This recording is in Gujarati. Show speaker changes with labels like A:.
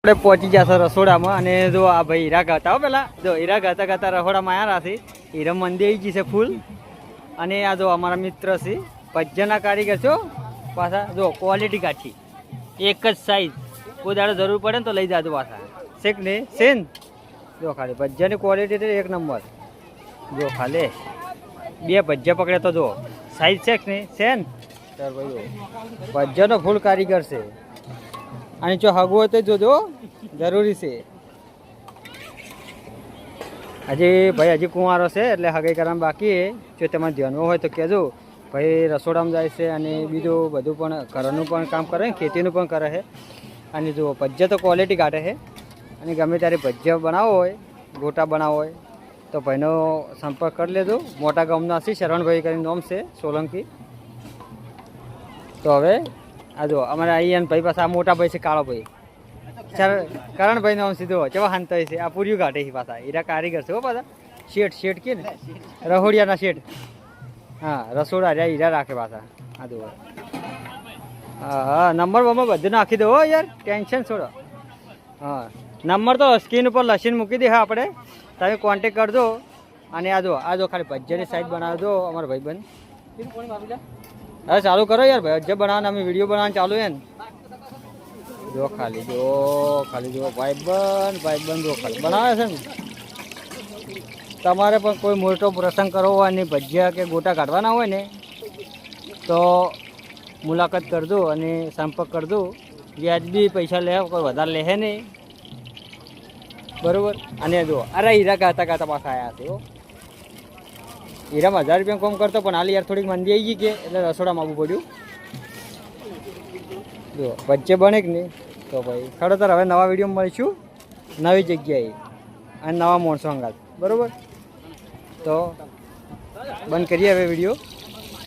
A: આપણે પહોંચી જશે રસોડામાં અને જો આ ભાઈ હીરા ગાતા હો પેલા જો હીરા ગાતા ગાતા રસોડામાં આવ્યા છે હીરા મંદિર આવી છે ફૂલ અને આ જો અમારા મિત્ર છે ભજ્જનના કારીગર છો પાછા જો ક્વોલિટી કાઢી એક જ સાઈઝ કોઈ દાડો જરૂર પડે ને તો લઈ જાજો પાછા શેક ને સેન જો ખાલી ભજ્જાની ક્વોલિટી એક નંબર જો ખાલી બે ભજ્જા પકડે તો જો સાઈઝ શેક ને સેન સર ભાઈ ભજ્જાનો ફૂલ કારીગર છે અને જો હગવું હોય તો જોજો જરૂરી છે હજી કુંવારો છે એટલે હગાઈ કરવાનું બાકી જો તમારે ધ્યાનમાં હોય તો કહેજો ભાઈ રસોડામાં જાય છે અને બીજું બધું પણ ઘરનું પણ કામ કરે ખેતીનું પણ કરે છે અને જો ભજીયા તો ક્વોલિટી કાઢે છે અને ગમે ત્યારે ભજીયા બનાવવો હોય ગોટા બનાવવો હોય તો ભાઈનો સંપર્ક કરી લેજો મોટા ગામના છે શરણભાઈ કરીને નામ છે સોલંકી તો હવે આ જો અમારે અહીંયા ભાઈ પાસે આ મોટા ભાઈ છે કાળો ભાઈ કરણભાઈ નામ સીધો કેવા હાંત છે આ પૂર્યું કાઢે છે પાછા હીરા કારીગર છે હો પાછા શેઠ કે ને રહોડિયાના શેઠ હા રસોડા રહ્યા હીરા રાખે પાછા આ જો હા નંબર બમ્બર બધું નાખી દો યાર ટેન્શન છોડો હા નંબર તો સ્ક્રીન ઉપર લસીને મૂકી દે હા આપણે તમે કોન્ટેક કરજો અને આ જો ખાલી ભજીયાની સાઈડ બનાવજો અમારા ભાઈબંધ હવે ચાલુ કરો યાર ભજીયા બનાવવાના અમે વિડીયો બનાવવાનું ચાલુ હે ને જો ખાલી જો ભાઈબંધ જો ખાલી બનાવે છે ને તમારે પણ કોઈ મોટો પ્રસંગ કરવો હોય ને ભજીયા કે ગોટા કાઢવાના હોય ને તો મુલાકાત કરજો અને સંપર્ક કરજો વ્યાજબી પૈસા લે કોઈ વધારે લે નહીં બરાબર અને જો અરે હીરા ગાતા પાછા આવ્યા છે હીરામાં 1000 રૂપિયા કોમ કરતો પણ હાલ યાર થોડીક મંદી આવી ગઈ કે એટલે રસોડામાં આવવું પડ્યું જો વચ્ચે બને કે નહીં તો ભાઈ ખરેખર હવે નવા વિડીયો મળીશું નવી જગ્યાએ અને નવા માણસો અંગાત બરાબર તો બંધ કરીએ હવે વિડીયો